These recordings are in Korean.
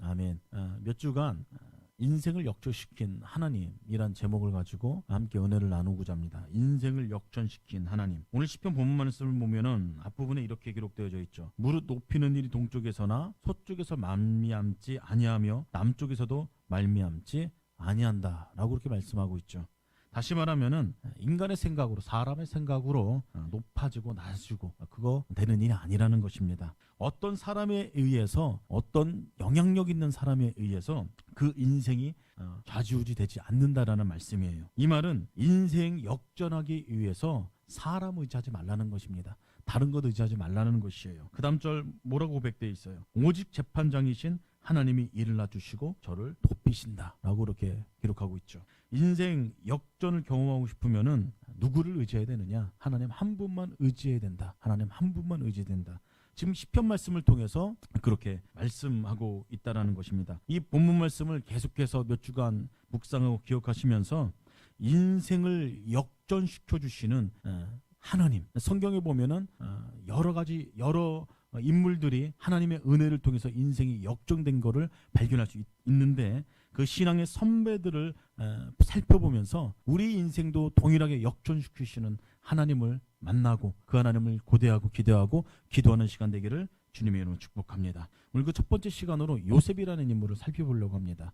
아멘. 몇 주간 인생을 역전시킨 하나님이란 제목을 가지고 함께 은혜를 나누고자 합니다. 인생을 역전시킨 하나님. 오늘 시편 본문 말씀을 보면은 앞부분에 이렇게 기록되어져 있죠. 무릇 높이는 일이 동쪽에서나 서쪽에서 말미암지 아니하며 남쪽에서도 말미암지 아니한다 라고 그렇게 말씀하고 있죠. 다시 말하면은 인간의 생각으로, 사람의 생각으로 높아지고 낮아지고 그거 되는 일이 아니라는 것입니다. 어떤 사람에 의해서, 어떤 영향력 있는 사람에 의해서 그 인생이 좌지우지 되지 않는다라는 말씀이에요. 이 말은 인생 역전하기 위해서 사람 의지하지 말라는 것입니다. 다른 것 의지하지 말라는 것이에요. 그 다음 절 뭐라고 고백되어 있어요? 오직 재판장이신 하나님이 일을 놔주시고 저를 돕히신다 라고 그렇게 기록하고 있죠. 인생 역전을 경험하고 싶으면은 누구를 의지해야 되느냐? 하나님 한 분만 의지해야 된다. 하나님 한 분만 의지해야 된다. 지금 시편 말씀을 통해서 그렇게 말씀하고 있다라는 것입니다. 이 본문 말씀을 계속해서 몇 주간 묵상하고 기억하시면서 인생을 역전시켜 주시는 하나님, 성경에 보면은 여러 인물들이 하나님의 은혜를 통해서 인생이 역전된 것을 발견할 수 있는데 그 신앙의 선배들을 살펴보면서 우리 인생도 동일하게 역전시키시는 하나님을 만나고 그 하나님을 고대하고 기대하고 기도하는 시간 되기를 주님의 이름으로 축복합니다. 오늘 그 첫 번째 시간으로 요셉이라는 인물을 살펴보려고 합니다.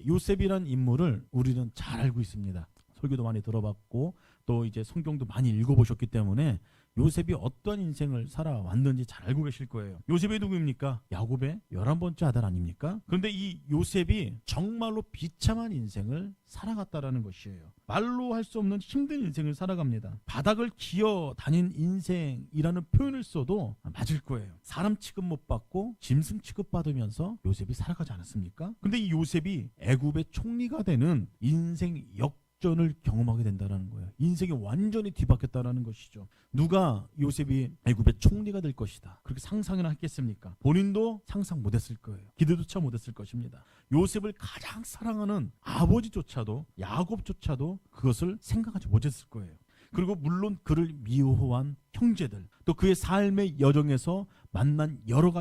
요셉이라는 인물을 우리는 잘 알고 있습니다. 설교도 많이 들어봤고 또 이제 성경도 많이 읽어보셨기 때문에 요셉이 어떤 인생을 살아왔는지 잘 알고 계실 거예요. 요셉이 누구입니까? 야곱의 11번째 아들 아닙니까? 그런데 이 요셉이 정말로 비참한 인생을 살아갔다라는 것이에요. 말로 할 수 없는 힘든 인생을 살아갑니다. 바닥을 기어 다닌 인생이라는 표현을 써도 맞을 거예요. 사람 취급 못 받고 짐승 취급 받으면서 요셉이 살아가지 않았습니까? 근데 이 요셉이 애굽의 총리가 되는 인생 역전을 경험하게 된다는 거예요. 인생이 완전히 뒤바뀌었다는 것이죠. 누가 요셉이 애굽의 총리가 될 것이다 그렇게 상상이나 했겠습니까? 본인도 상상 못했을 거예요. 기대조차 못했을 것입니다. 요셉을 가장 사랑하는 아버지조차도, 야곱조차도 그것을 생각하지 못했을 거예요. 그리고 물론 그를 미워한 형제들, 또 그의 삶의 여정에서 만난 여러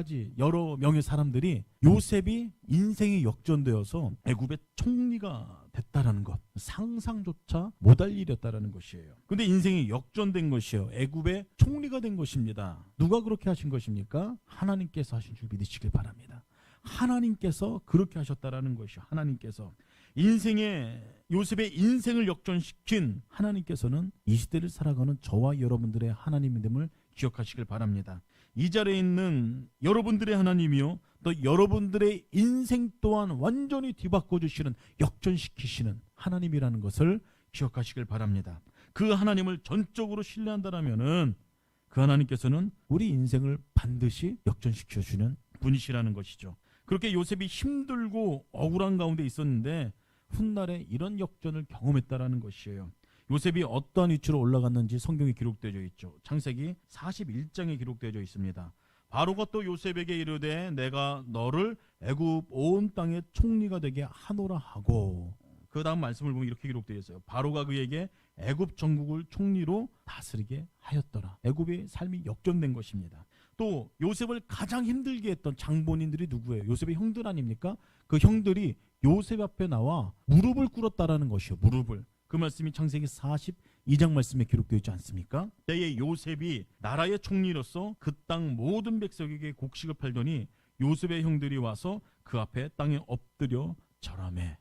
명의 사람들이 요셉이 인생이 역전되어서 애굽의 총리가 됐다라는 것, 상상조차 못할 일이었다라는 것이에요. 근데 인생이 역전된 것이요, 애굽의 총리가 된 것입니다. 누가 그렇게 하신 것입니까? 하나님께서 하신 줄 믿으시길 바랍니다. 하나님께서 그렇게 하셨다라는 것이요. 하나님께서 요셉의 인생을 역전시킨 하나님께서는 이 시대를 살아가는 저와 여러분들의 하나님임을 기억하시길 바랍니다. 이 자리에 있는 여러분들의 하나님이요, 또 여러분들의 인생 또한 완전히 뒤바꿔 주시는, 역전시키시는 하나님이라는 것을 기억하시길 바랍니다. 그 하나님을 전적으로 신뢰한다면은 그 하나님께서는 우리 인생을 반드시 역전시켜 주는 분이시라는 것이죠. 그렇게 요셉이 힘들고 억울한 가운데 있었는데 훗날에 이런 역전을 경험했다라는 것이에요. 요셉이 어떠한 위치로 올라갔는지 성경에 기록되어 있죠. 창세기 41장에 기록되어 있습니다. 바로가 또 요셉에게 이르되 내가 너를 애굽 온 땅의 총리가 되게 하노라 하고, 그 다음 말씀을 보면 이렇게 기록되어 있어요. 바로가 그에게 애굽 전국을 총리로 다스리게 하였더라. 애굽의 삶이 역전된 것입니다. 또 요셉을 가장 힘들게 했던 장본인들이 누구예요? 요셉의 형들 아닙니까? 그 형들이 요셉 앞에 나와 무릎을 꿇었다라는 것이요. 무릎을. 그 말씀이 창세기 42장 말씀에 기록되어 있지 않습니까? 때에 요셉이 나라의 총리로서 그 땅 모든 백성에게 곡식을 팔더니 요셉의 형들이 와서 그 앞에 땅에 엎드려 절하매.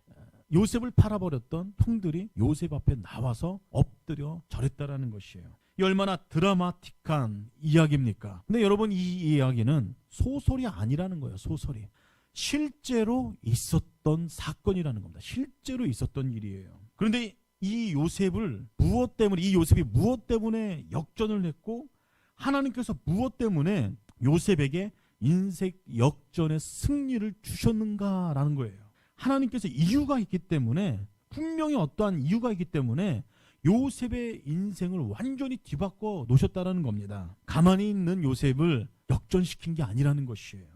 요셉을 팔아버렸던 형들이 요셉 앞에 나와서 엎드려 절했다라는 것이에요. 이 얼마나 드라마틱한 이야기입니까? 근데 여러분, 이 이야기는 소설이 아니라는 거예요. 소설이. 실제로 있었던 사건이라는 겁니다. 실제로 있었던 일이에요. 그런데 이 요셉이 무엇 때문에 역전을 했고, 하나님께서 무엇 때문에 요셉에게 인생 역전의 승리를 주셨는가라는 거예요. 하나님께서 이유가 있기 때문에, 분명히 어떠한 이유가 있기 때문에 요셉의 인생을 완전히 뒤바꿔 놓으셨다는 겁니다. 가만히 있는 요셉을 역전시킨 게 아니라는 것이에요.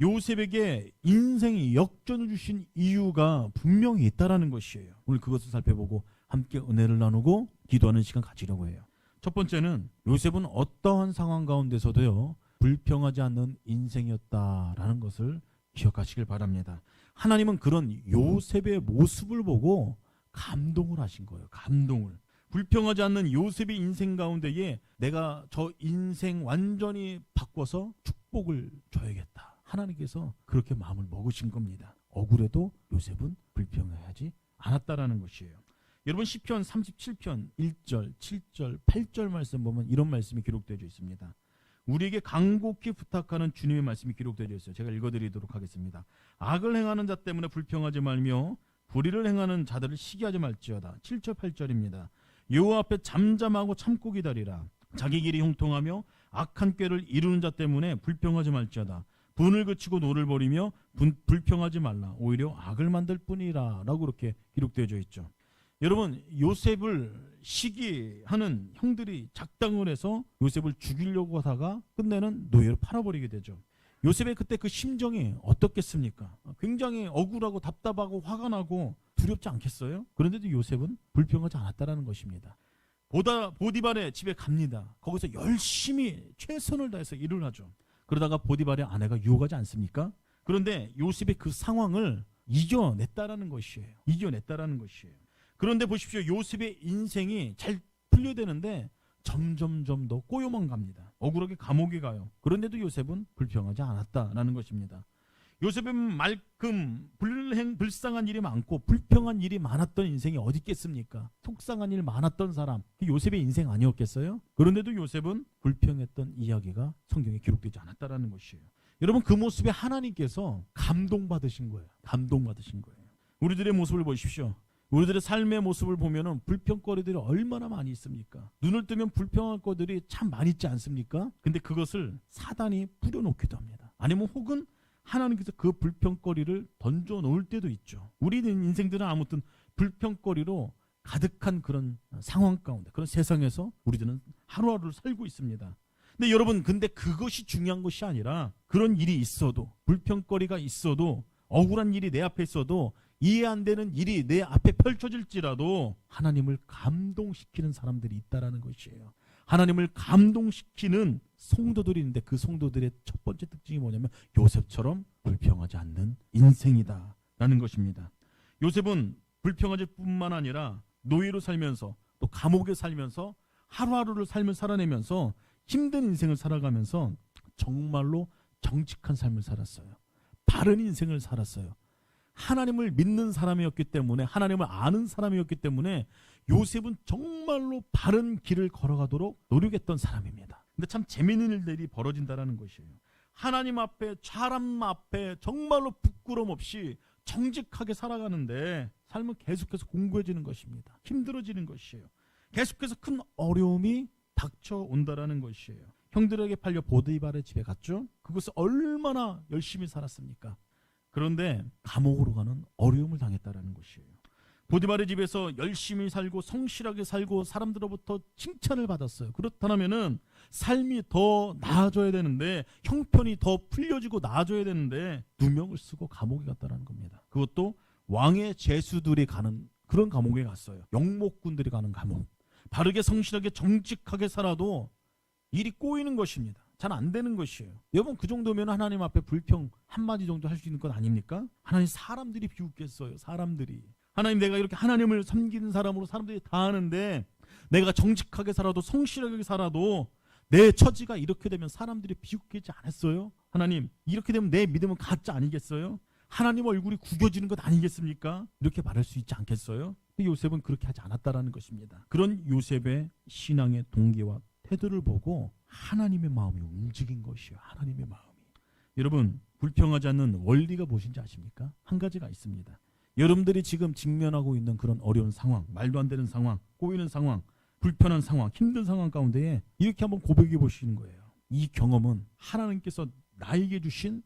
요셉에게 인생의 역전을 주신 이유가 분명히 있다라는 것이에요. 오늘 그것을 살펴보고 함께 은혜를 나누고 기도하는 시간 가지려고 해요. 첫 번째는 요셉은 어떠한 상황 가운데서도요 불평하지 않는 인생이었다라는 것을 기억하시길 바랍니다. 하나님은 그런 요셉의 모습을 보고 감동을 하신 거예요. 감동을. 불평하지 않는 요셉의 인생 가운데에 내가 저 인생 완전히 바꿔서 축복을 줘야겠다. 하나님께서 그렇게 마음을 먹으신 겁니다. 억울해도 요셉은 불평하지 않았다라는 것이에요. 여러분 시편 37편 1절, 7절, 8절 말씀 보면 이런 말씀이 기록되어 있습니다. 우리에게 간곡히 부탁하는 주님의 말씀이 기록되어 있어요. 제가 읽어드리도록 하겠습니다. 악을 행하는 자 때문에 불평하지 말며 불의를 행하는 자들을 시기하지 말지어다. 7절 8절입니다. 여호와 앞에 잠잠하고 참고 기다리라. 자기 길이 형통하며 악한 꾀를 이루는 자 때문에 불평하지 말지어다. 분을 그치고 노를 버리며 불평하지 말라. 오히려 악을 만들 뿐이라 라고 그렇게 기록되어 있죠. 여러분 요셉을 시기하는 형들이 작당을 해서 요셉을 죽이려고 하다가 끝내는 노예로 팔아버리게 되죠. 요셉의 그때 그 심정이 어떻겠습니까? 굉장히 억울하고 답답하고 화가 나고 두렵지 않겠어요? 그런데도 요셉은 불평하지 않았다는 것입니다. 보디발의 집에 갑니다. 거기서 열심히 최선을 다해서 일을 하죠. 그러다가 보디발의 아내가 유혹하지 않습니까? 그런데 요셉의 그 상황을 이겨냈다라는 것이에요. 이겨냈다라는 것이에요. 그런데 보십시오. 요셉의 인생이 잘 풀려되는데 점점점 더 꼬여만 갑니다. 억울하게 감옥에 가요. 그런데도 요셉은 불평하지 않았다라는 것입니다. 요셉은 말끔 불쌍한 일이 많고 불평한 일이 많았던 인생이 어디 있겠습니까? 속상한 일 많았던 사람, 요셉의 인생 아니었겠어요? 그런데도 요셉은 불평했던 이야기가 성경에 기록되지 않았다라는 것이에요. 여러분 그 모습에 하나님께서 감동받으신 거예요. 감동받으신 거예요. 우리들의 모습을 보십시오. 우리들의 삶의 모습을 보면은 불평거리들이 얼마나 많이 있습니까? 눈을 뜨면 불평할 것들이 참 많이 있지 않습니까? 근데 그것을 사단이 뿌려놓기도 합니다. 아니면 혹은 하나님께서 그 불평거리를 던져놓을 때도 있죠. 우리 인생들은 아무튼 불평거리로 가득한 그런 상황 가운데, 그런 세상에서 우리들은 하루하루를 살고 있습니다. 근데 여러분, 근데 그것이 중요한 것이 아니라 그런 일이 있어도, 불평거리가 있어도, 억울한 일이 내 앞에 있어도, 이해 안 되는 일이 내 앞에 펼쳐질지라도 하나님을 감동시키는 사람들이 있다라는 것이에요. 하나님을 감동시키는 성도들이 있는데 그 성도들의 첫 번째 특징이 뭐냐면 요셉처럼 불평하지 않는 인생이다 라는 것입니다. 요셉은 불평하지 뿐만 아니라 노예로 살면서 또 감옥에 살면서 하루하루를 삶을 살아내면서 힘든 인생을 살아가면서 정말로 정직한 삶을 살았어요. 바른 인생을 살았어요. 하나님을 믿는 사람이었기 때문에, 하나님을 아는 사람이었기 때문에 요셉은 정말로 바른 길을 걸어가도록 노력했던 사람입니다. 근데 참 재미있는 일들이 벌어진다는 것이에요. 하나님 앞에, 사람 앞에 정말로 부끄럼 없이 정직하게 살아가는데 삶은 계속해서 공고해지는 것입니다. 힘들어지는 것이에요. 계속해서 큰 어려움이 닥쳐온다라는 것이에요. 형들에게 팔려 보디발의 집에 갔죠. 그것을 얼마나 열심히 살았습니까? 그런데 감옥으로 가는 어려움을 당했다라는 것이에요. 보디발의 집에서 열심히 살고 성실하게 살고 사람들로부터 칭찬을 받았어요. 그렇다면은 삶이 더 나아져야 되는데, 형편이 더 풀려지고 나아져야 되는데 누명을 쓰고 감옥에 갔다라는 겁니다. 그것도 왕의 제수들이 가는 그런 감옥에 갔어요. 영목군들이 가는 감옥. 바르게 성실하게 정직하게 살아도 일이 꼬이는 것입니다. 잘 안 되는 것이에요. 여러분 그 정도면 하나님 앞에 불평 한마디 정도 할 수 있는 것 아닙니까? 하나님 사람들이 비웃겠어요. 사람들이. 하나님 내가 이렇게 하나님을 섬기는 사람으로 사람들이 다 아는데 내가 정직하게 살아도 성실하게 살아도 내 처지가 이렇게 되면 사람들이 비웃겠지 않았어요? 하나님 이렇게 되면 내 믿음은 가짜 아니겠어요? 하나님 얼굴이 구겨지는 것 아니겠습니까? 이렇게 말할 수 있지 않겠어요? 요셉은 그렇게 하지 않았다라는 것입니다. 그런 요셉의 신앙의 동기와 태도를 보고 하나님의 마음이 움직인 것이에요. 하나님의 마음이. 여러분 불평하지 않는 원리가 무엇인지 아십니까? 한 가지가 있습니다. 여러분들이 지금 직면하고 있는 그런 어려운 상황, 말도 안 되는 상황, 꼬이는 상황, 불편한 상황, 힘든 상황 가운데에 이렇게 한번 고백해 보시는 거예요. 이 경험은 하나님께서 나에게 주신,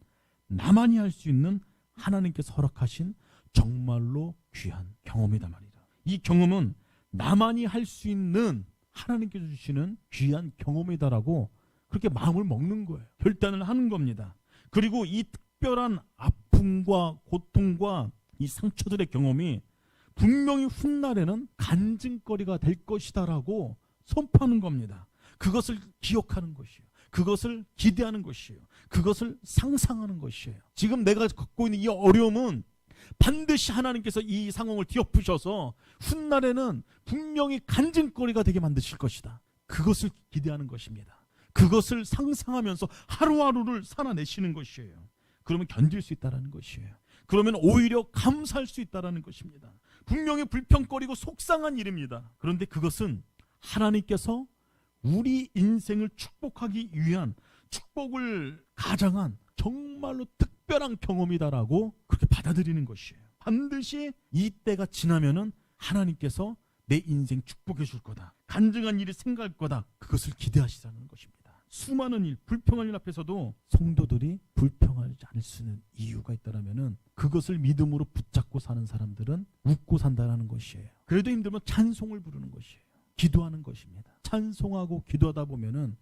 나만이 할 수 있는 하나님께서 허락하신 정말로 귀한 경험이다 말이다. 이 경험은 나만이 할 수 있는 하나님께서 주시는 귀한 경험이다라고 그렇게 마음을 먹는 거예요. 결단을 하는 겁니다. 그리고 이 특별한 아픔과 고통과 이 상처들의 경험이 분명히 훗날에는 간증거리가 될 것이다라고 선포하는 겁니다. 그것을 기억하는 것이에요. 그것을 기대하는 것이에요. 그것을 상상하는 것이에요. 지금 내가 겪고 있는 이 어려움은 반드시 하나님께서 이 상황을 뒤엎으셔서 훗날에는 분명히 간증거리가 되게 만드실 것이다. 그것을 기대하는 것입니다. 그것을 상상하면서 하루하루를 살아내시는 것이에요. 그러면 견딜 수 있다는 것이에요. 그러면 오히려 감사할 수 있다는 것입니다. 분명히 불평거리고 속상한 일입니다. 그런데 그것은 하나님께서 우리 인생을 축복하기 위한, 축복을 가장한 정말로 특별한 경험이다라고 그렇게 받아들이는 것이에요. 반드시 이 때가 지나면은 하나님께서 내 인생 축복해 줄 거다, 간증한 일이 생길 거다, 그것을 기대하시자는 것입니다. 수많은 일, 불평한 일 앞에서도 성도들이 불평하지 않을 수 있는 이유가 있다라면은 그것을 믿음으로 붙잡고 사는 사람들은 웃고 산다는 것이에요. 그래도 힘들면 찬송을 부르는 것이에요. 기도하는 것입니다. 찬송하고 기도하다 보면은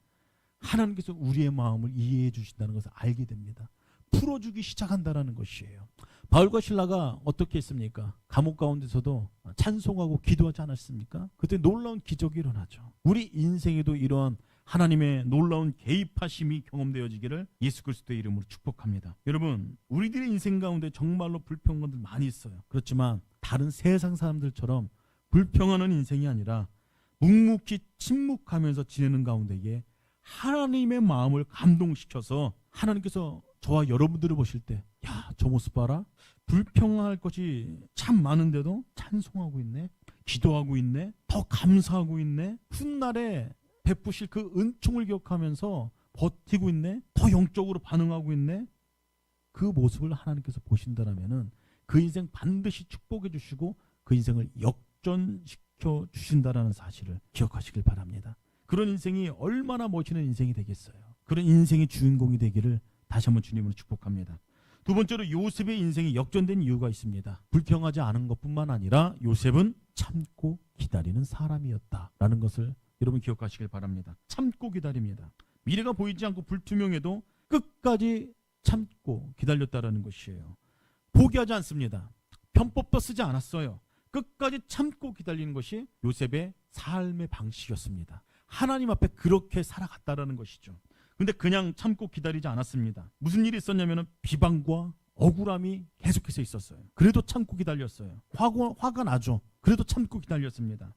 하나님께서 우리의 마음을 이해해 주신다는 것을 알게 됩니다. 풀어주기 시작한다는 것이에요. 바울과 신라가 어떻게 했습니까? 감옥 가운데서도 찬송하고 기도하지 않았습니까? 그때 놀라운 기적이 일어나죠. 우리 인생에도 이러한 하나님의 놀라운 개입하심이 경험되어지기를 예수 그리스도의 이름으로 축복합니다. 여러분, 우리들의 인생 가운데 정말로 불평한 것들 많이 있어요. 그렇지만 다른 세상 사람들처럼 불평하는 인생이 아니라 묵묵히 침묵하면서 지내는 가운데에 하나님의 마음을 감동시켜서 하나님께서 저와 여러분들을 보실 때, 야, 저 모습 봐라. 불평할 것이 참 많은데도 찬송하고 있네, 기도하고 있네, 더 감사하고 있네, 훗날에 베푸실 그 은총을 기억하면서 버티고 있네, 더 영적으로 반응하고 있네. 그 모습을 하나님께서 보신다라면은 그 인생 반드시 축복해 주시고 그 인생을 역전시켜 주신다라는 사실을 기억하시길 바랍니다. 그런 인생이 얼마나 멋있는 인생이 되겠어요. 그런 인생의 주인공이 되기를 다시 한번 주님으로 축복합니다. 두 번째로 요셉의 인생이 역전된 이유가 있습니다. 불평하지 않은 것뿐만 아니라 요셉은 참고 기다리는 사람이었다라는 것을 여러분 기억하시길 바랍니다. 참고 기다립니다. 미래가 보이지 않고 불투명해도 끝까지 참고 기다렸다라는 것이에요. 포기하지 않습니다. 편법도 쓰지 않았어요. 끝까지 참고 기다리는 것이 요셉의 삶의 방식이었습니다. 하나님 앞에 그렇게 살아갔다라는 것이죠. 근데 그냥 참고 기다리지 않았습니다. 무슨 일이 있었냐면 비방과 억울함이 계속해서 있었어요. 그래도 참고 기다렸어요. 화가 나죠. 그래도 참고 기다렸습니다.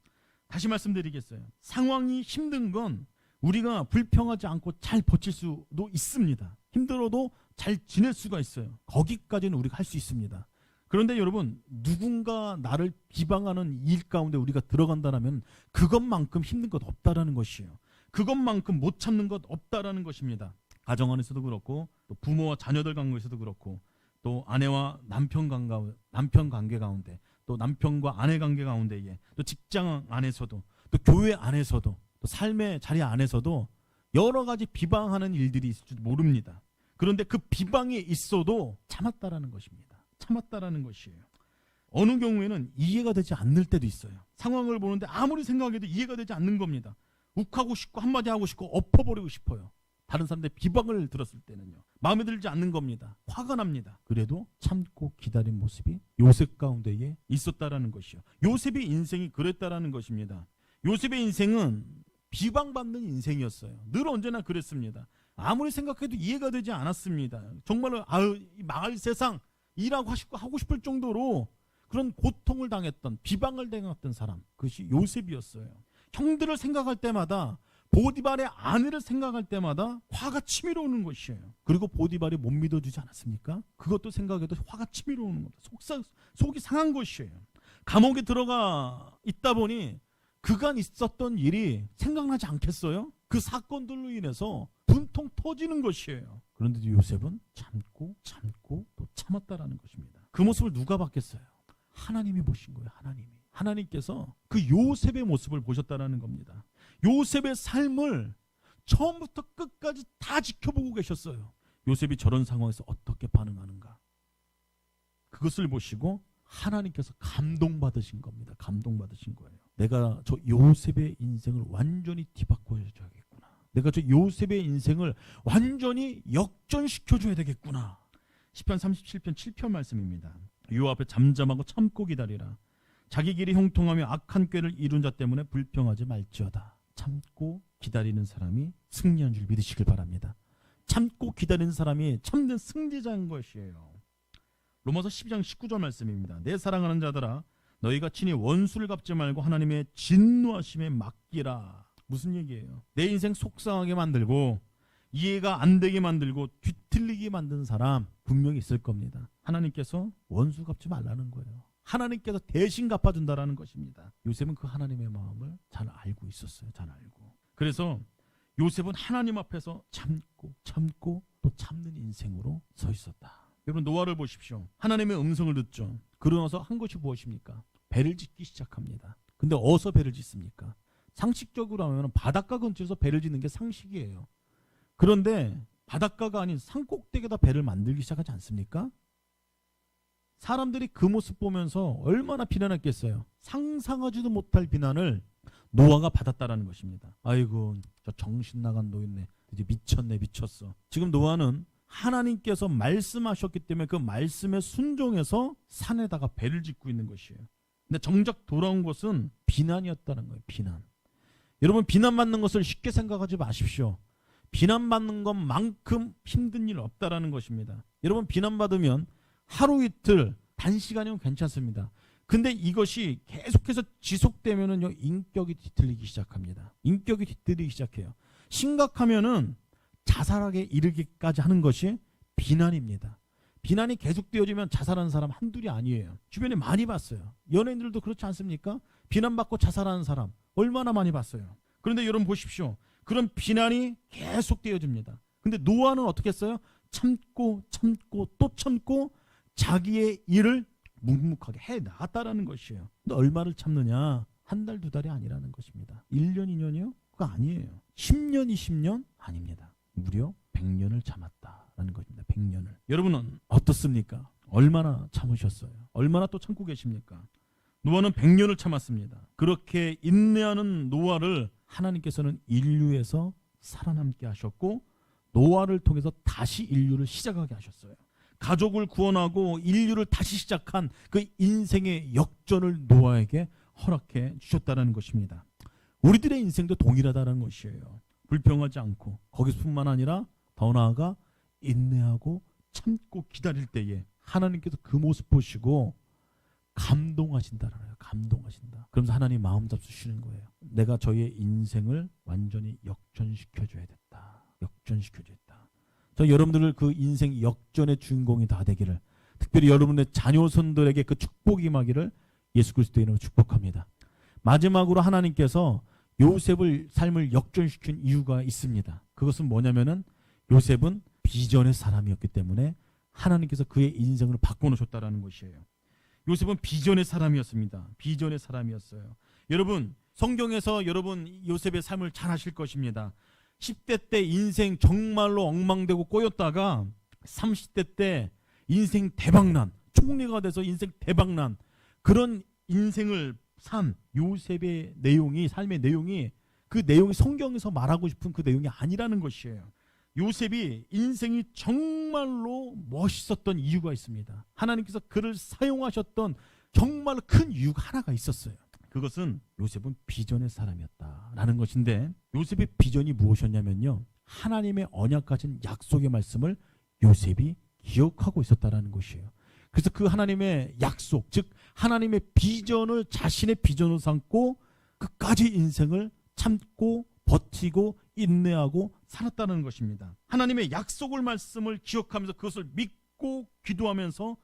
다시 말씀드리겠어요. 상황이 힘든 건 우리가 불평하지 않고 잘 버틸 수도 있습니다. 힘들어도 잘 지낼 수가 있어요. 거기까지는 우리가 할 수 있습니다. 그런데 여러분, 누군가 나를 비방하는 일 가운데 우리가 들어간다면 그것만큼 힘든 것 없다라는 것이에요. 그것만큼 못 참는 것 없다라는 것입니다. 가정 안에서도 그렇고, 또 부모와 자녀들 관계에서도 그렇고, 또 아내와 남편 관계 가운데, 또 남편과 아내 관계 가운데에, 또 직장 안에서도, 또 교회 안에서도, 또 삶의 자리 안에서도 여러 가지 비방하는 일들이 있을지도 모릅니다. 그런데 그 비방이 있어도 참았다라는 것입니다. 참았다라는 것이에요. 어느 경우에는 이해가 되지 않을 때도 있어요. 상황을 보는데 아무리 생각해도 이해가 되지 않는 겁니다. 욱하고 싶고 한마디 하고 싶고 엎어버리고 싶어요. 다른 사람들의 비방을 들었을 때는요. 마음에 들지 않는 겁니다. 화가 납니다. 그래도 참고 기다린 모습이 요셉 가운데에 있었다라는 것이요. 요셉의 인생이 그랬다라는 것입니다. 요셉의 인생은 비방받는 인생이었어요. 늘 언제나 그랬습니다. 아무리 생각해도 이해가 되지 않았습니다. 정말로 이 망할 세상 일하고 하고 싶을 정도로 그런 고통을 당했던, 비방을 당했던 사람, 그것이 요셉이었어요. 형들을 생각할 때마다, 보디발의 아내를 생각할 때마다 화가 치밀어 오는 것이에요. 그리고 보디발이 못 믿어주지 않았습니까? 그것도 생각해도 화가 치밀어 오는 겁니다. 속이 상한 것이에요. 감옥에 들어가 있다 보니 그간 있었던 일이 생각나지 않겠어요? 그 사건들로 인해서 분통 터지는 것이에요. 그런데도 요셉은 참고 또 참았다라는 것입니다. 그 모습을 누가 봤겠어요? 하나님이 보신 거예요. 하나님께서 그 요셉의 모습을 보셨다라는 겁니다. 요셉의 삶을 처음부터 끝까지 다 지켜보고 계셨어요. 요셉이 저런 상황에서 어떻게 반응하는가. 그것을 보시고 하나님께서 감동받으신 겁니다. 감동받으신 거예요. 내가 저 요셉의 인생을 완전히 뒤바꿔줘야겠구나. 내가 저 요셉의 인생을 완전히 역전시켜줘야 되겠구나. 시편 37편 7편 말씀입니다. 요 앞에 잠잠하고 참고 기다리라. 자기 길이 형통하며 악한 꾀를 이룬 자 때문에 불평하지 말지어다. 참고 기다리는 사람이 승리한 줄 믿으시길 바랍니다. 참고 기다리는 사람이 참된 승리자인 것이에요. 로마서 12장 19절 말씀입니다. 내 사랑하는 자들아 너희가 친히 원수를 갚지 말고 하나님의 진노하심에 맡기라. 무슨 얘기예요? 내 인생 속상하게 만들고 이해가 안 되게 만들고 뒤틀리게 만든 사람 분명히 있을 겁니다. 하나님께서 원수 갚지 말라는 거예요. 하나님께서 대신 갚아준다라는 것입니다. 요셉은 그 하나님의 마음을 잘 알고 있었어요. 잘 알고. 그래서 요셉은 하나님 앞에서 참고 또 참는 인생으로 서 있었다. 여러분 노아를 보십시오. 하나님의 음성을 듣죠. 그러면서 한 것이 무엇입니까? 배를 짓기 시작합니다. 근데 어디서 배를 짓습니까? 상식적으로 하면 바닷가 근처에서 배를 짓는 게 상식이에요. 그런데 바닷가가 아닌 산꼭대기에다 배를 만들기 시작하지 않습니까? 사람들이 그 모습 보면서 얼마나 비난했겠어요. 상상하지도 못할 비난을 노아가 받았다라는 것입니다. 아이고 저 정신 나간 노인네 이제 미쳤어. 지금 노아는 하나님께서 말씀하셨기 때문에 그 말씀에 순종해서 산에다가 배를 짓고 있는 것이에요. 근데 정작 돌아온 것은 비난이었다는 거예요. 비난. 여러분 비난받는 것을 쉽게 생각하지 마십시오. 비난받는 것만큼 힘든 일 없다라는 것입니다. 여러분 비난받으면 하루 이틀 단시간이면 괜찮습니다. 근데 이것이 계속해서 지속되면은요 인격이 뒤틀리기 시작합니다. 인격이 뒤틀리기 시작해요. 심각하면은 자살하게 이르기까지 하는 것이 비난입니다. 비난이 계속되어지면 자살하는 사람 한둘이 아니에요. 주변에 많이 봤어요. 연예인들도 그렇지 않습니까? 비난받고 자살하는 사람 얼마나 많이 봤어요. 그런데 여러분 보십시오. 그런 비난이 계속되어집니다. 근데 노아는 어떻게 했어요? 참고 또 참고 자기의 일을 묵묵하게 해나갔다라는 것이에요. 근데 얼마를 참느냐? 한 달, 두 달이 아니라는 것입니다. 1년, 2년이요? 그거 아니에요. 10년, 20년? 아닙니다. 무려 100년을 참았다라는 것입니다. 100년을. 여러분은 어떻습니까? 얼마나 참으셨어요? 얼마나 또 참고 계십니까? 노아는 100년을 참았습니다. 그렇게 인내하는 노아를 하나님께서는 인류에서 살아남게 하셨고 노아를 통해서 다시 인류를 시작하게 하셨어요. 가족을 구원하고 인류를 다시 시작한 그 인생의 역전을 노아에게 허락해 주셨다는 것입니다. 우리들의 인생도 동일하다는 것이에요. 불평하지 않고 거기서뿐만 아니라 더 나아가 인내하고 참고 기다릴 때에 하나님께서 그 모습 보시고 감동하신다라는 거예요. 감동하신다. 그러면서 하나님 마음 잡수시는 거예요. 내가 저의 인생을 완전히 역전시켜줘야 됐다. 역전시켜줘야겠다. 저 여러분들을 그 인생 역전의 주인공이 다 되기를, 특별히 여러분의 자녀손들에게 그 축복이 임하기를 예수 그리스도의 이름으로 축복합니다. 마지막으로 하나님께서 요셉을 삶을 역전시킨 이유가 있습니다. 그것은 뭐냐면은 요셉은 비전의 사람이었기 때문에 하나님께서 그의 인생을 바꿔놓으셨다라는 것이에요. 요셉은 비전의 사람이었습니다. 비전의 사람이었어요. 여러분 성경에서 여러분 요셉의 삶을 잘 아실 것입니다. 10대 때 인생 정말로 엉망되고 꼬였다가 30대 때 인생 대박난, 총리가 돼서 인생 대박난 그런 인생을 산 요셉의 내용이, 삶의 내용이, 그 내용이 성경에서 말하고 싶은 그 내용이 아니라는 것이에요. 요셉이 인생이 정말로 멋있었던 이유가 있습니다. 하나님께서 그를 사용하셨던 정말 큰 이유가 하나가 있었어요. 그것은 요셉은 비전의 사람이었다라는 것인데, 요셉의 비전이 무엇이었냐면요, 하나님의 언약 가진 약속의 말씀을 요셉이 기억하고 있었다라는 것이에요. 그래서 그 하나님의 약속, 즉 하나님의 비전을 자신의 비전으로 삼고 끝까지 인생을 참고 버티고 인내하고 살았다는 것입니다. 하나님의 약속을 말씀을 기억하면서 그것을 믿고 기도하면서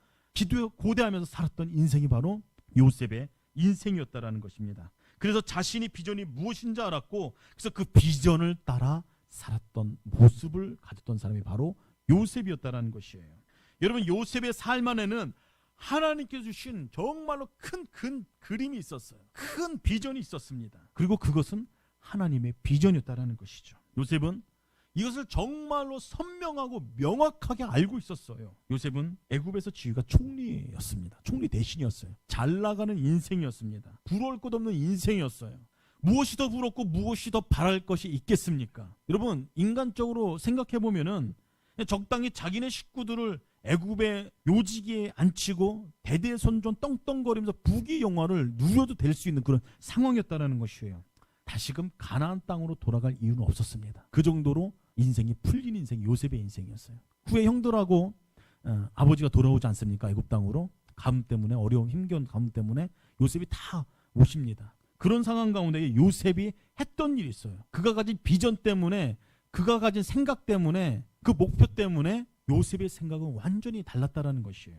고대하면서 살았던 인생이 바로 요셉의 인생이었다라는 것입니다. 그래서 자신이 비전이 무엇인지 알았고, 그래서 그 비전을 따라 살았던 모습을 가졌던 사람이 바로 요셉이었다라는 것이에요. 여러분 요셉의 삶 안에는 하나님께서 주신 정말로 큰 그림이 있었어요. 큰 비전이 있었습니다. 그리고 그것은 하나님의 비전이었다는 것이죠. 요셉은 이것을 정말로 선명하고 명확하게 알고 있었어요. 요셉은 애굽에서 지위가 총리였습니다. 총리 대신이었어요. 잘 나가는 인생이었습니다. 부러울 것 없는 인생이었어요. 무엇이 더 부럽고 무엇이 더 바랄 것이 있겠습니까? 여러분 인간적으로 생각해 보면은 적당히 자기네 식구들을 애굽의 요직에 앉히고 대대손손 떵떵거리면서 부귀 영화를 누려도 될 수 있는 그런 상황이었다는 것이에요. 다시금 가나안 땅으로 돌아갈 이유는 없었습니다. 그 정도로 인생이 풀린 인생이 요셉의 인생이었어요. 후에 형들하고 아버지가 돌아오지 않습니까? 애굽 땅으로. 가뭄 때문에, 어려운 힘겨운 가뭄 때문에 요셉이 다 오십니다. 그런 상황 가운데 요셉이 했던 일이 있어요. 그가 가진 비전 때문에, 그가 가진 생각 때문에, 그 목표 때문에 요셉의 생각은 완전히 달랐다라는 것이에요.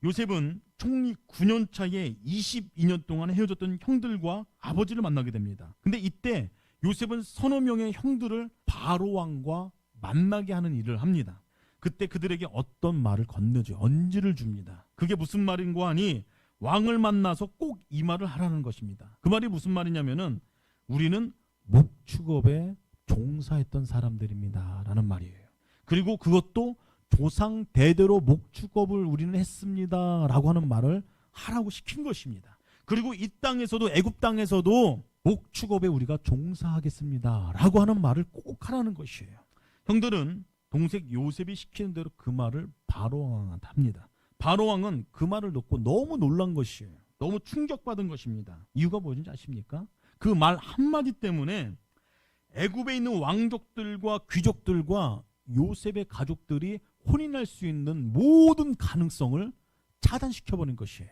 요셉은 총리 9년 차에 22년 동안 헤어졌던 형들과 아버지를 만나게 됩니다. 근데 이때 요셉은 서너 명의 형들을 바로 왕과 만나게 하는 일을 합니다. 그때 그들에게 어떤 말을 건네줘, 언지를 줍니다. 그게 무슨 말인고 하니 왕을 만나서 꼭 이 말을 하라는 것입니다. 그 말이 무슨 말이냐면은 우리는 목축업에 종사했던 사람들입니다 라는 말이에요. 그리고 그것도 조상 대대로 목축업을 우리는 했습니다 라고 하는 말을 하라고 시킨 것입니다. 그리고 이 땅에서도, 애굽 땅에서도 목축업에 우리가 종사하겠습니다 라고 하는 말을 꼭 하라는 것이에요. 형들은 동생 요셉이 시키는 대로 그 말을 바로왕한테 합니다. 바로왕은 그 말을 듣고 너무 놀란 것이에요. 너무 충격받은 것입니다. 이유가 뭔지 아십니까? 그 말 한마디 때문에 애굽에 있는 왕족들과 귀족들과 요셉의 가족들이 혼인할 수 있는 모든 가능성을 차단시켜버린 것이에요.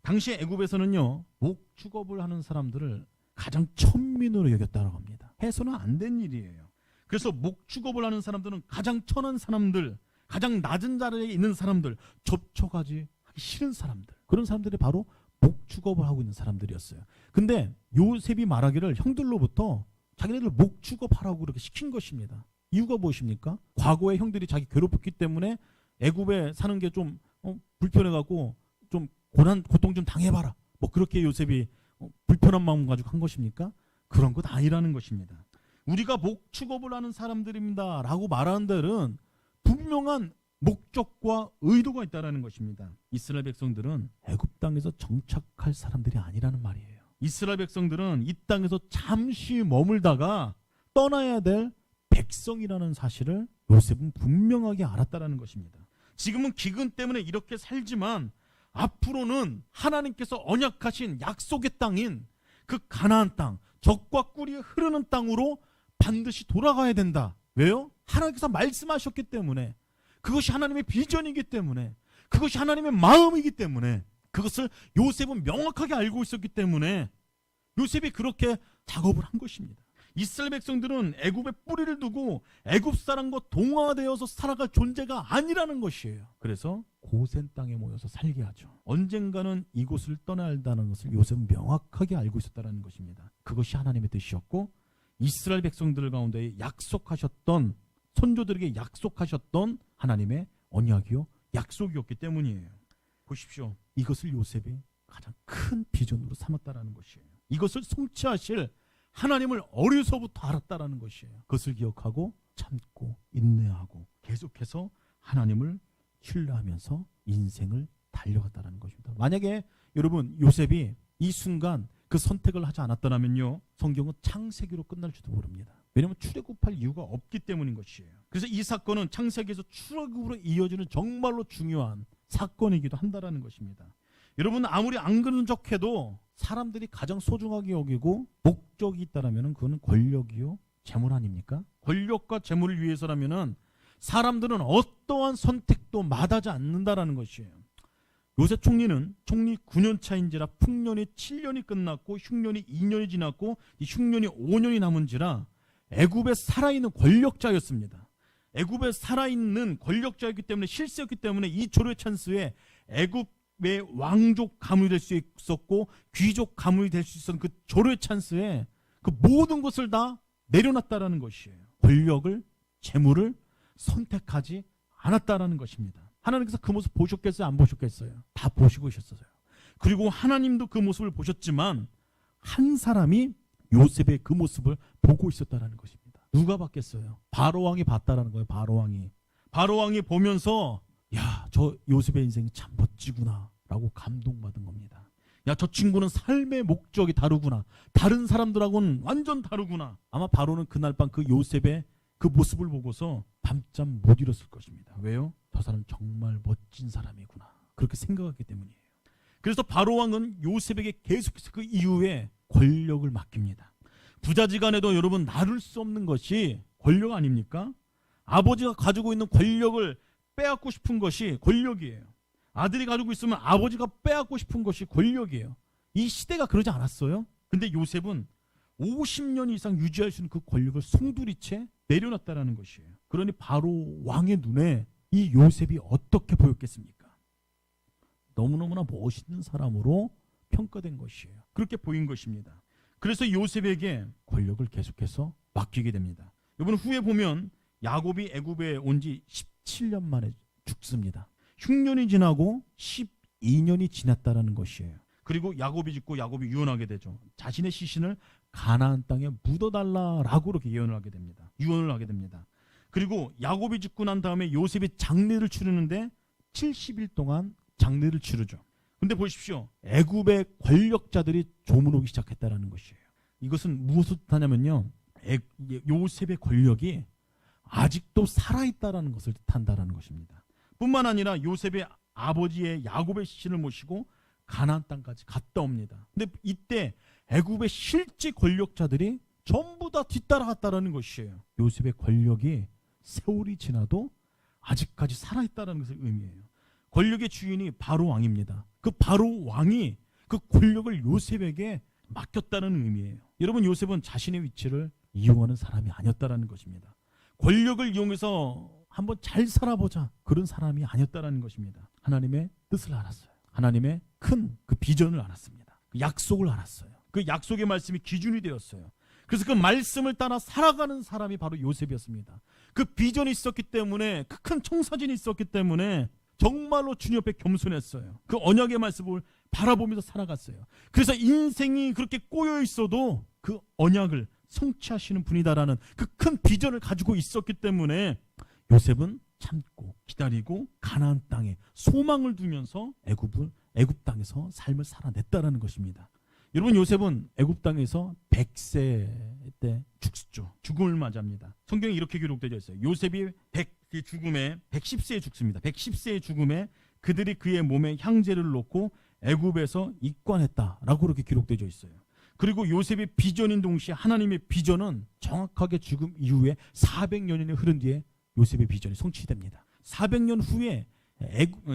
당시 애굽에서는요, 목축업을 하는 사람들을 가장 천민으로 여겼다고 합니다. 해서는 안 된 일이에요. 그래서 목축업을 하는 사람들은 가장 천한 사람들, 가장 낮은 자리에 있는 사람들, 접촉하기 싫은 사람들, 그런 사람들이 바로 목축업을 하고 있는 사람들이었어요. 근데 요셉이 말하기를 형들로부터 자기네들 목축업 하라고 그렇게 시킨 것입니다. 이유가 무엇입니까? 과거에 형들이 자기 괴롭혔기 때문에 애굽에 사는 게 좀 불편해갖고 좀 고통 좀 당해봐라, 뭐 그렇게 요셉이 불편한 마음 가지고 한 것입니까? 그런 것 아니라는 것입니다. 우리가 목축업을 하는 사람들입니다 라고 말하는 데는 분명한 목적과 의도가 있다는 것입니다. 이스라엘 백성들은 애굽 땅에서 정착할 사람들이 아니라는 말이에요. 이스라엘 백성들은 이 땅에서 잠시 머물다가 떠나야 될 백성이라는 사실을 요셉은 분명하게 알았다는 것입니다. 지금은 기근 때문에 이렇게 살지만 앞으로는 하나님께서 언약하신 약속의 땅인 그 가나안 땅, 젖과 꿀이 흐르는 땅으로 반드시 돌아가야 된다. 왜요? 하나님께서 말씀하셨기 때문에, 그것이 하나님의 비전이기 때문에, 그것이 하나님의 마음이기 때문에, 그것을 요셉은 명확하게 알고 있었기 때문에 요셉이 그렇게 작업을 한 것입니다. 이스라엘 백성들은 애굽에 뿌리를 두고 애굽 사람과 동화되어서 살아갈 존재가 아니라는 것이에요. 그래서 고센 땅에 모여서 살게 하죠. 언젠가는 이곳을 떠나야 한다는 것을 요셉은 명확하게 알고 있었다는 것입니다. 그것이 하나님의 뜻이었고, 이스라엘 백성들 가운데 약속하셨던, 선조들에게 약속하셨던 하나님의 언약이요, 약속이었기 때문이에요. 보십시오. 이것을 요셉이 가장 큰 비전으로 삼았다는 것이에요. 이것을 성취하실 하나님을 어려서부터 알았다라는 것이에요. 그것을 기억하고 참고 인내하고 계속해서 하나님을 신뢰하면서 인생을 달려갔다는 것입니다. 만약에 여러분 요셉이 이 순간 그 선택을 하지 않았더라면요, 성경은 창세기로 끝날지도 모릅니다. 왜냐하면 출애굽할 이유가 없기 때문인 것이에요. 그래서 이 사건은 창세기에서 출애굽으로 이어지는 정말로 중요한 사건이기도 한다는 것입니다. 여러분, 아무리 안 그런 척해도 사람들이 가장 소중하게 여기고 목적이 있다라면 그거는 권력이요, 재물 아닙니까? 권력과 재물을 위해서라면은 사람들은 어떠한 선택도 마다하지 않는다라는 것이에요. 요셉 총리는 총리 9년 차인지라 풍년이 7년이 끝났고 흉년이 2년이 지났고 이 흉년이 5년이 남은지라 애굽에 살아있는 권력자였습니다. 애굽에 살아있는 권력자였기 때문에, 실세였기 때문에 이 조례 찬스에 애굽의 왕족 가문이 될 수 있었고 귀족 가문이 될 수 있었던 그 조례 찬스에 그 모든 것을 다 내려놨다라는 것이에요. 권력을, 재물을 선택하지 않았다라는 것입니다. 하나님께서 그 모습 보셨겠어요? 안 보셨겠어요? 다 보시고 계셨어요. 그리고 하나님도 그 모습을 보셨지만 한 사람이 요셉의 그 모습을 보고 있었다라는 것입니다. 누가 봤겠어요? 바로왕이 봤다라는 거예요. 바로왕이 보면서 야, 저 요셉의 인생이 참 멋지구나 라고 감동받은 겁니다. 야, 저 친구는 삶의 목적이 다르구나, 다른 사람들하고는 완전 다르구나. 아마 바로는 그날 밤 그 요셉의 그 모습을 보고서 밤잠 못 이뤘을 것입니다. 왜요? 저 사람 정말 멋진 사람이구나, 그렇게 생각했기 때문이에요. 그래서 바로왕은 요셉에게 계속해서 그 이후에 권력을 맡깁니다. 부자지간에도 여러분 나눌 수 없는 것이 권력 아닙니까? 아버지가 가지고 있는 권력을 빼앗고 싶은 것이 권력이에요. 아들이 가지고 있으면 아버지가 빼앗고 싶은 것이 권력이에요. 이 시대가 그러지 않았어요? 근데 요셉은 50년 이상 유지할 수 있는 그 권력을 송두리째 내려놨다라는 것이에요. 그러니 바로 왕의 눈에 이 요셉이 어떻게 보였겠습니까? 너무너무나 멋있는 사람으로 평가된 것이에요. 그렇게 보인 것입니다. 그래서 요셉에게 권력을 계속해서 맡기게 됩니다. 이번 후에 보면 야곱이 애굽에 온 지 17년 만에 죽습니다. 흉년이 지나고 12년이 지났다라는 것이에요. 그리고 야곱이 죽고 야곱이 유언하게 되죠. 자신의 시신을 가나안 땅에 묻어달라라고 그렇게 예언을 하게 됩니다. 유언을 하게 됩니다. 그리고 야곱이 죽고 난 다음에 요셉이 장례를 치르는데 70일 동안 장례를 치르죠. 근데 보십시오. 애굽의 권력자들이 조문 오기 시작했다라는 것이에요. 이것은 무엇을 뜻하냐면요. 요셉의 권력이 아직도 살아있다라는 것을 뜻한다라는 것입니다. 뿐만 아니라 요셉의 아버지의 야곱의 시신을 모시고 가나안 땅까지 갔다 옵니다. 근데 이때 애굽의 실제 권력자들이 전부 다 뒤따라갔다라는 것이에요. 요셉의 권력이 세월이 지나도 아직까지 살아있다는 것을 의미해요. 권력의 주인이 바로 왕입니다. 그 바로 왕이 그 권력을 요셉에게 맡겼다는 의미예요. 여러분, 요셉은 자신의 위치를 이용하는 사람이 아니었다라는 것입니다. 권력을 이용해서 한번 잘 살아보자, 그런 사람이 아니었다라는 것입니다. 하나님의 뜻을 알았어요. 하나님의 큰 그 비전을 알았습니다. 그 약속을 알았어요. 그 약속의 말씀이 기준이 되었어요. 그래서 그 말씀을 따라 살아가는 사람이 바로 요셉이었습니다. 그 비전이 있었기 때문에, 그 큰 청사진이 있었기 때문에 정말로 주님 옆에 겸손했어요. 그 언약의 말씀을 바라보면서 살아갔어요. 그래서 인생이 그렇게 꼬여 있어도 그 언약을 성취하시는 분이다라는 그 큰 비전을 가지고 있었기 때문에 요셉은 참고 기다리고 가나안 땅에 소망을 두면서 애굽 땅에서 삶을 살아냈다라는 것입니다. 여러분, 요셉은 애굽 땅에서 100세 때 죽죠. 죽음을 맞이합니다. 성경에 이렇게 기록되어 있어요. 요셉이 죽음에 110세에 죽습니다. 110세의 죽음에 그들이 그의 몸에 향제를 놓고 애굽에서 입관했다라고 그렇게 기록되어 있어요. 그리고 요셉의 비전인 동시에 하나님의 비전은 정확하게 죽음 이후에 400년이 흐른 뒤에 요셉의 비전이 성취됩니다. 400년 후에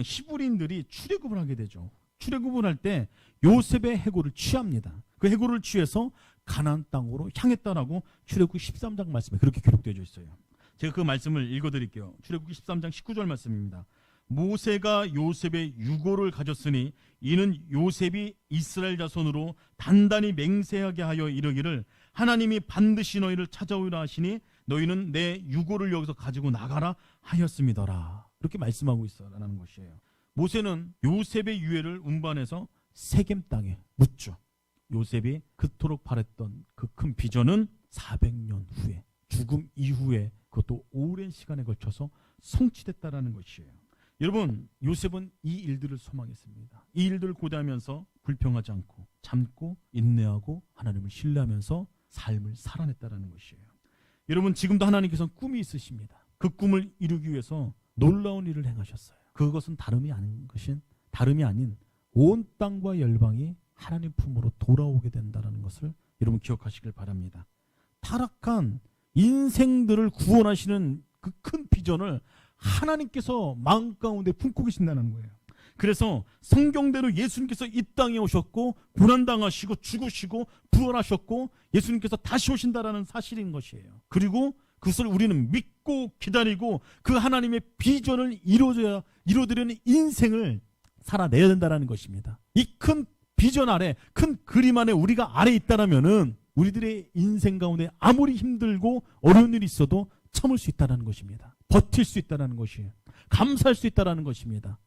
히브리인들이 출애굽을 하게 되죠. 출애굽을 할 때 요셉의 해골을 취합니다. 그 해골을 취해서 가나안 땅으로 향했다라고 출애굽 13장 말씀에 그렇게 기록되어 있어요. 제가 그 말씀을 읽어드릴게요. 출애굽 13장 19절 말씀입니다. 모세가 요셉의 유고를 가졌으니 이는 요셉이 이스라엘 자손으로 단단히 맹세하게 하여 이르기를 하나님이 반드시 너희를 찾아오리라 하시니 너희는 내 유고를 여기서 가지고 나가라 하였음이더라. 그렇게 말씀하고 있어라는 것이에요. 모세는 요셉의 유해를 운반해서 세겜 땅에 묻죠. 요셉이 그토록 바랬던 그 큰 비전은 400년 후에, 죽음 이후에, 그것도 오랜 시간에 걸쳐서 성취됐다라는 것이에요. 여러분, 요셉은 이 일들을 소망했습니다. 이 일들을 고대하면서 불평하지 않고 참고 인내하고 하나님을 신뢰하면서 삶을 살아냈다라는 것이에요. 여러분, 지금도 하나님께서는 꿈이 있으십니다. 그 꿈을 이루기 위해서 놀라운 일을 행하셨어요. 그것은 다름이 아닌 온 땅과 열방이 하나님 품으로 돌아오게 된다는 것을 여러분 기억하시길 바랍니다. 타락한 인생들을 구원하시는 그 큰 비전을 하나님께서 마음 가운데 품고 계신다는 거예요. 그래서 성경대로 예수님께서 이 땅에 오셨고 고난당하시고 죽으시고 부활하셨고 예수님께서 다시 오신다라는 사실인 것이에요. 그리고 그것을 우리는 믿고 기다리고 그 하나님의 비전을 이루어드리는 인생을 살아내야 된다는 것입니다. 이 큰 비전 아래, 큰 그림 안에 우리가 아래 있다라면은 우리들의 인생 가운데 아무리 힘들고 어려운 일이 있어도 참을 수 있다는 것입니다. 버틸 수 있다는 것이에요. 감사할 수 있다는 것입니다.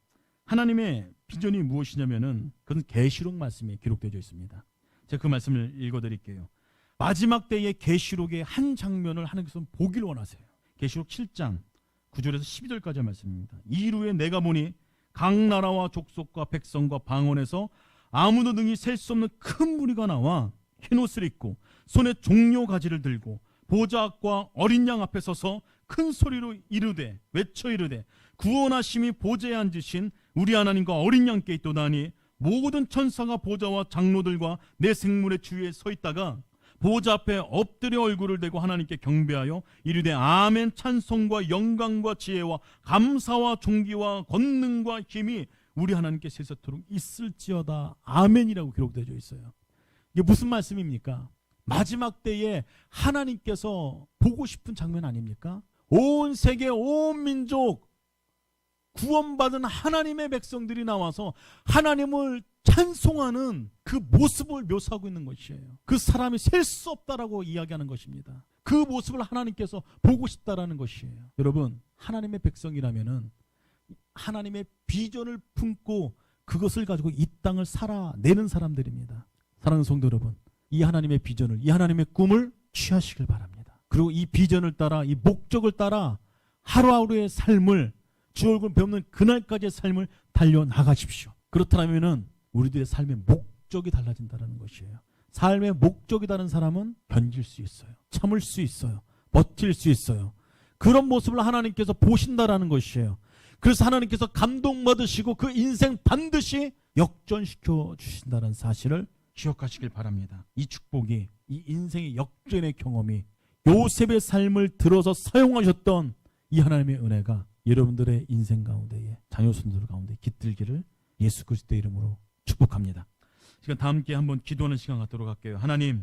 하나님의 비전이 무엇이냐면은 그건 계시록 말씀에 기록되어 있습니다. 제가 그 말씀을 읽어드릴게요. 마지막 때의 계시록의 한 장면을 하나님께서 보기를 원하세요. 계시록 7장 9절에서 12절까지의 말씀입니다. 이후에 내가 보니 각 나라와 족속과 백성과 방언에서 아무도 능히 셀 수 없는 큰 무리가 나와 흰 옷을 입고 손에 종려 가지를 들고 보좌 앞과 어린 양 앞에 서서 큰 소리로 외쳐 이르되 구원하심이 보좌에 앉으신 우리 하나님과 어린 양께 있도다니 모든 천사가 보좌와 장로들과 내 생물의 주위에 서 있다가 보좌 앞에 엎드려 얼굴을 대고 하나님께 경배하여 이르되 아멘. 찬송과 영광과 지혜와 감사와 존귀와 권능과 힘이 우리 하나님께 세세토록 있을지어다. 아멘이라고 기록되어 있어요. 이게 무슨 말씀입니까? 마지막 때에 하나님께서 보고 싶은 장면 아닙니까? 온 세계 온 민족 구원받은 하나님의 백성들이 나와서 하나님을 찬송하는 그 모습을 묘사하고 있는 것이에요. 그 사람이 셀 수 없다라고 이야기하는 것입니다. 그 모습을 하나님께서 보고 싶다라는 것이에요. 여러분, 하나님의 백성이라면은 하나님의 비전을 품고 그것을 가지고 이 땅을 살아내는 사람들입니다. 사랑하는 성도 여러분, 이 하나님의 비전을, 이 하나님의 꿈을 취하시길 바랍니다. 그리고 이 비전을 따라, 이 목적을 따라 하루하루의 삶을, 주 얼굴 뵙는 그날까지의 삶을 달려나가십시오. 그렇다면은 우리들의 삶의 목적이 달라진다는 것이에요. 삶의 목적이 다른 사람은 견딜 수 있어요. 참을 수 있어요. 버틸 수 있어요. 그런 모습을 하나님께서 보신다라는 것이에요. 그래서 하나님께서 감동받으시고 그 인생 반드시 역전시켜 주신다는 사실을 기억하시길 바랍니다. 이 축복이, 이 인생의 역전의 경험이 요셉의 삶을 들어서 사용하셨던 이 하나님의 은혜가 여러분들의 인생 가운데에, 자녀손들 가운데 깃들기를 예수 그리스도의 이름으로 축복합니다. 시간 다 함께 한번 기도하는 시간 갖도록 할게요. 하나님,